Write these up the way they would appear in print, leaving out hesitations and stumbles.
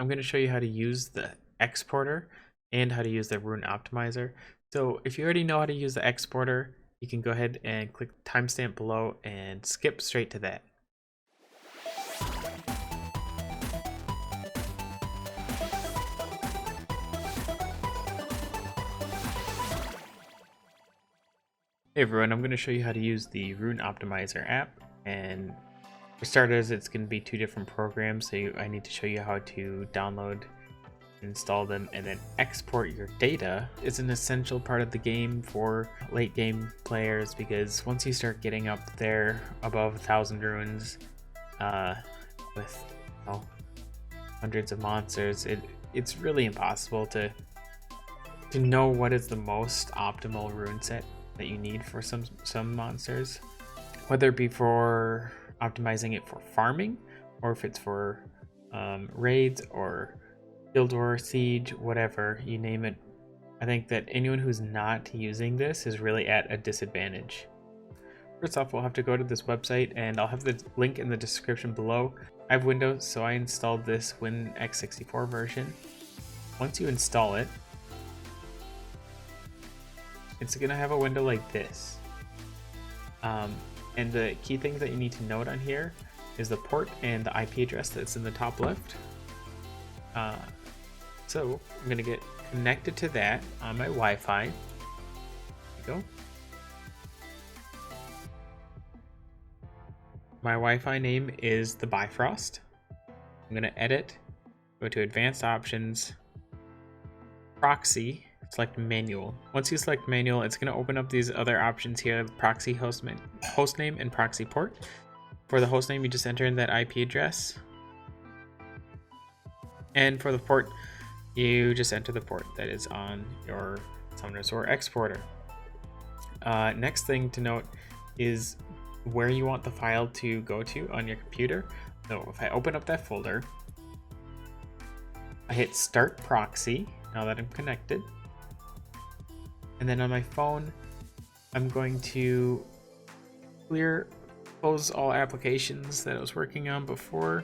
I'm going to show you how to use the exporter and how to use the Rune Optimizer. So if you already know how to use the exporter, you can go ahead and click the timestamp below and skip straight to that. Hey everyone, I'm going to show you how to use the Rune Optimizer app, and for starters it's going to be two different programs, so I need to show you how to download, install them, and then export your data. It's an essential part of the game for late game players, because once you start getting up there above 1,000 runes with hundreds of monsters, it's really impossible to know what is the most optimal rune set that you need for some monsters, whether it be for optimizing it for farming or if it's for raids or guild war, siege, whatever you name it. I think that anyone who's not using this is really at a disadvantage. First off, we'll have to go to this website, and I'll have the link in the description below. I have Windows, so I installed this WinX64 version. Once you install it, it's going to have a window like this. And the key things that you need to note on here is the port and the IP address that's in the top left. So I'm going to get connected to that on my Wi-Fi. There you go. My Wi-Fi name is the Bifrost. I'm going to edit, go to advanced options, proxy, select manual. Once you select manual, it's going to open up these other options here: proxy hostname and proxy port. For the hostname, you just enter in that IP address, and for the port, you just enter the port that is on your Summoners or exporter. Next thing to note is where you want the file to go to on your computer. So if I open up that folder, I hit start proxy now that I'm connected. And then on my phone, I'm going to close all applications that I was working on before,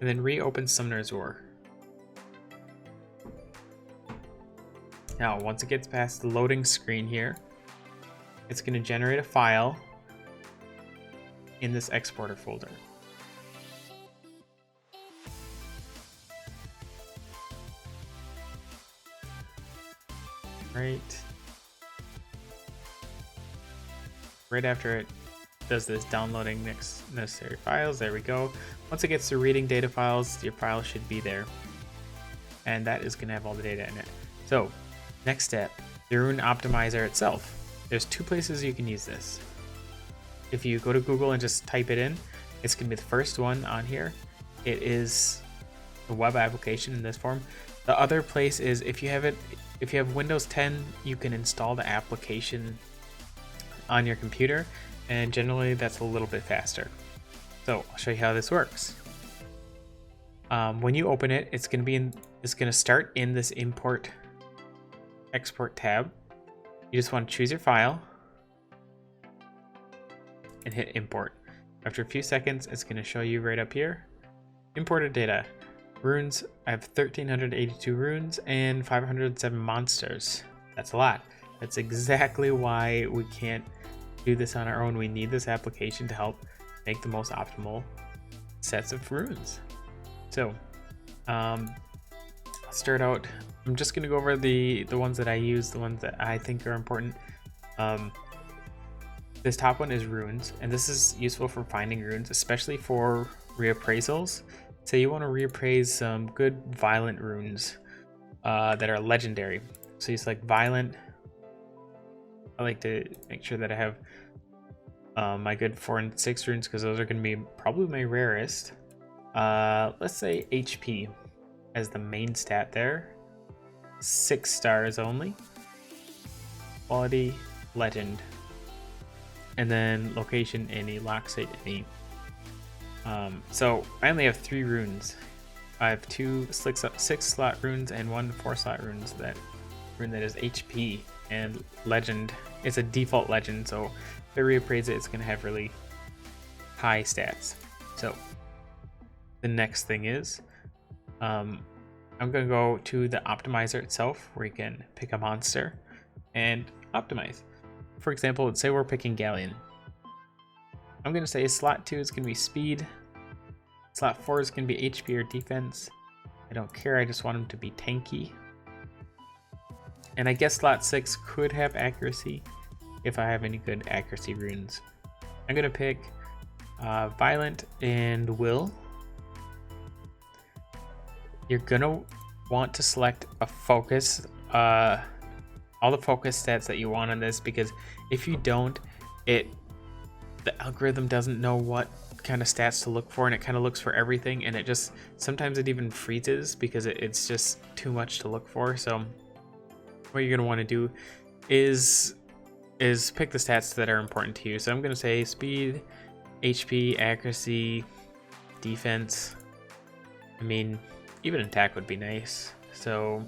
and then reopen Summoner's War. Now, once it gets past the loading screen here, it's going to generate a file in this exporter folder. Right after it does this downloading necessary files, there we go. Once it gets to reading data files, your file should be there, and that is going to have all the data in it. So next step, the Rune Optimizer itself. There's two places you can use this. If you go to Google and just type it in, it's going to be the first one on here. It is a web application in this form. The other place is if you have Windows 10, you can install the application on your computer, and generally that's a little bit faster. So I'll show you how this works. When you open it, it's going to start in this import export tab. You just want to choose your file and hit import. After a few seconds, it's going to show you right up here, imported data. Runes, I have 1,382 runes and 507 monsters. That's a lot. That's exactly why we can't do this on our own. We need this application to help make the most optimal sets of runes. So, start out. I'm just going to go over the ones that I use, the ones that I think are important. This top one is runes, and this is useful for finding runes, especially for reappraisals. Say you want to reappraise some good violent runes that are legendary. So you select violent. I like to make sure that I have my good 4 and 6 runes, because those are going to be probably my rarest. Let's say HP as the main stat there. 6 stars only. Quality, legend. And then location, any, lock site, any. So I only have 3 runes. I have 2 6 slot runes and 1 4 slot runes. That rune that is HP and legend. It's a default legend, so if I reappraise it, it's going to have really high stats. So the next thing is, I'm going to go to the optimizer itself, where you can pick a monster and optimize. For example, let's say we're picking Galleon. I'm going to say slot 2 is going to be speed. Slot 4 is going to be HP or defense. I don't care, I just want him to be tanky. And I guess slot 6 could have accuracy if I have any good accuracy runes. I'm going to pick Violent and Will. You're going to want to select a focus, all the focus stats that you want on this, because if you don't, the algorithm doesn't know what kind of stats to look for, and it kind of looks for everything, and it just sometimes it even freezes because it's just too much to look for. So what you're going to want to do is pick the stats that are important to you. So I'm going to say speed, HP, accuracy, defense. I mean, even attack would be nice. So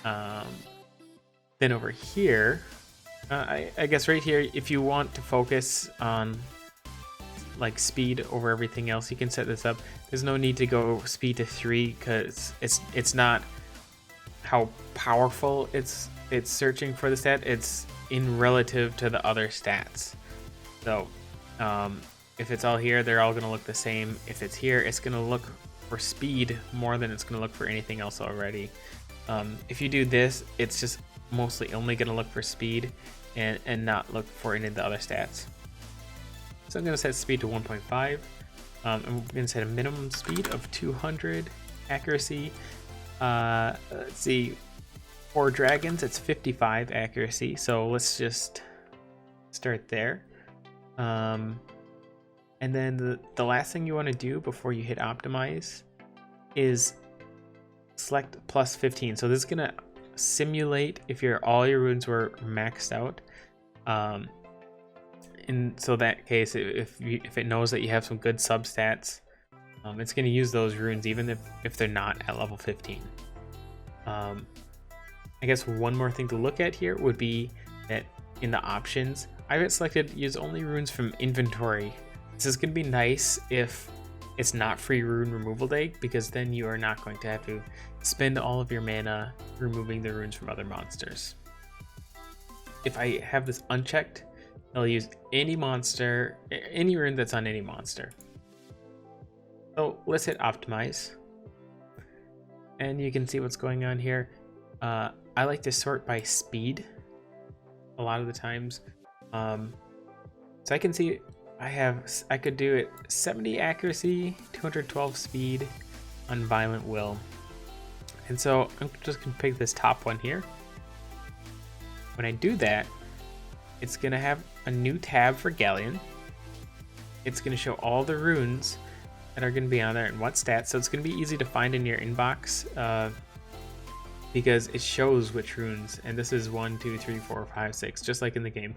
then over here, I guess right here, if you want to focus on like speed over everything else, you can set this up. There's no need to go speed to 3 because it's not how powerful it's searching for the stat. It's in relative to the other stats. So if it's all here, they're all going to look the same. If it's here, it's going to look for speed more than it's going to look for anything else already. If you do this, it's just mostly only going to look for speed and not look for any of the other stats. So I'm going to set speed to 1.5. I'm going to set a minimum speed of 200. Accuracy, let's see, for dragons it's 55 accuracy, so let's just start there. And then the last thing you want to do before you hit optimize is select plus 15. So this is going to simulate if all your runes were maxed out. In that case, if it knows that you have some good substats, it's going to use those runes even if they're not at level 15. I guess one more thing to look at here would be that in the options, I have it selected use only runes from inventory. This is going to be nice if it's not free rune removal day, because then you are not going to have to spend all of your mana removing the runes from other monsters. If I have this unchecked, it'll use any monster, any rune that's on any monster. So let's hit optimize. And you can see what's going on here. I like to sort by speed a lot of the times. So I can see I could do it 70 accuracy, 212 speed on Violent Will. And so I'm just gonna pick this top one here. When I do that, it's gonna have a new tab for Galleon. It's gonna show all the runes that are gonna be on there and what stats. So it's gonna be easy to find in your inbox because it shows which runes. And this is 1, 2, 3, 4, 5, 6, just like in the game.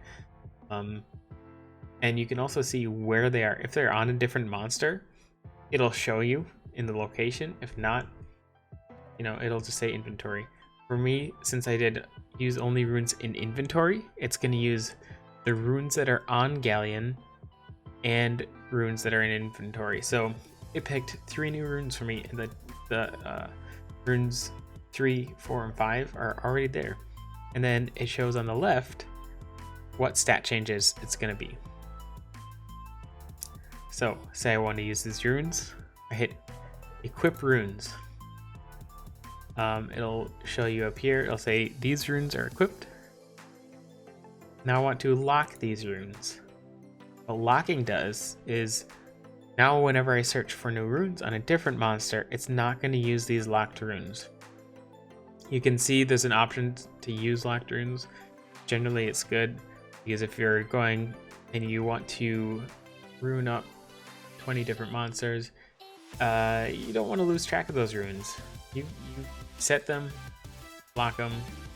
And you can also see where they are. If they're on a different monster, it'll show you in the location. If not, it'll just say inventory. For me, since I did use only runes in inventory, it's going to use the runes that are on Galleon and runes that are in inventory. So it picked 3 new runes for me, and the runes 3, 4, and 5 are already there. And then it shows on the left what stat changes it's going to be. So say I want to use these runes, I hit equip runes. It'll show you up here, it'll say these runes are equipped. Now I want to lock these runes. What locking does is now whenever I search for new runes on a different monster, it's not going to use these locked runes. You can see there's an option to use locked runes. Generally it's good, because if you're going and you want to rune up 20 different monsters, you don't want to lose track of those runes. You set them, lock them,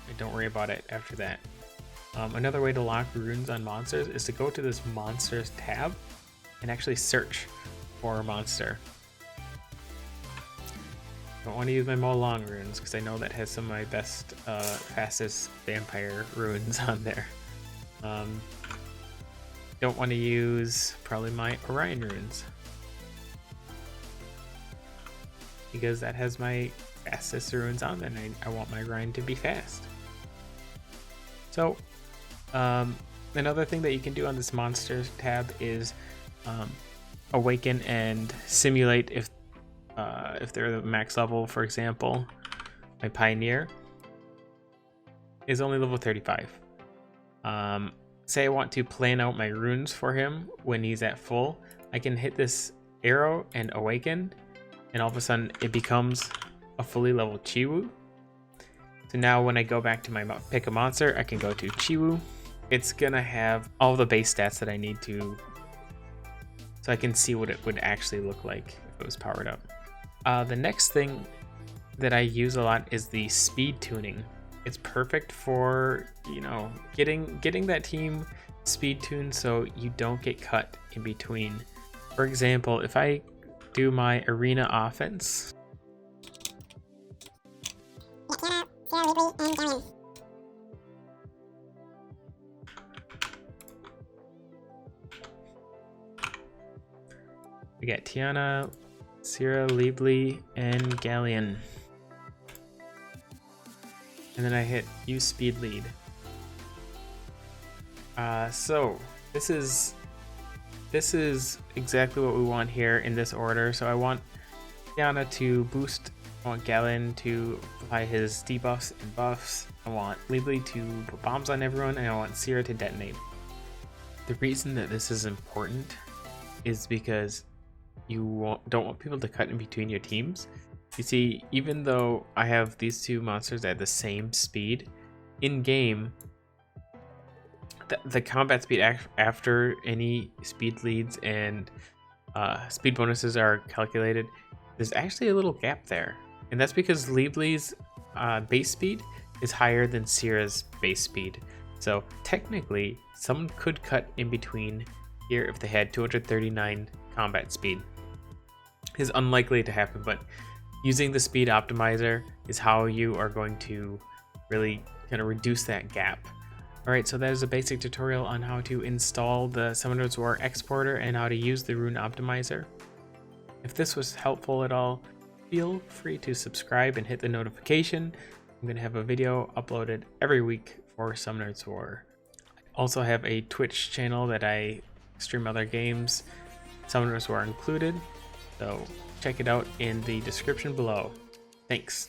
and don't worry about it after that. Another way to lock runes on monsters is to go to this monsters tab and actually search for a monster. I don't want to use my Molong runes because I know that has some of my best, fastest vampire runes on there. Don't want to use probably my Orion runes. because that has my fastest runes on, and I want my grind to be fast. So another thing that you can do on this monsters tab is awaken and simulate if they're the max level. For example, my pioneer is only level 35. Say I want to plan out my runes for him when he's at full, I can hit this arrow and awaken, and all of a sudden it becomes a fully leveled Chiwu. So now when I go back to my pick a monster, I can go to Chiwu. It's gonna have all the base stats that I need to, so I can see what it would actually look like if it was powered up. The next thing that I use a lot is the speed tuning. It's perfect for, you know, getting that team speed tuned so you don't get cut in between. For example, if I do my arena offense, we got Tiana, Sierra, Liebly, and Galleon. And then I hit use speed lead. So this is exactly what we want here in this order. So I want Tiana to boost, I want Galleon to apply his debuffs and buffs, I want Liebly to put bombs on everyone, and I want Sierra to detonate. The reason that this is important is because you don't want people to cut in between your teams. You see, even though I have these two monsters at the same speed, in game, the combat speed after any speed leads and speed bonuses are calculated, there's actually a little gap there. And that's because Liebly's base speed is higher than Sierra's base speed. So technically, someone could cut in between here if they had 239 combat speed. It's unlikely to happen, but using the speed optimizer is how you are going to really kind of reduce that gap. Alright, so that is a basic tutorial on how to install the Summoner's War exporter and how to use the Rune Optimizer. If this was helpful at all, feel free to subscribe and hit the notification. I'm going to have a video uploaded every week for Summoner's War. I also have a Twitch channel that I stream other games, Summoners War included, so check it out in the description below. Thanks.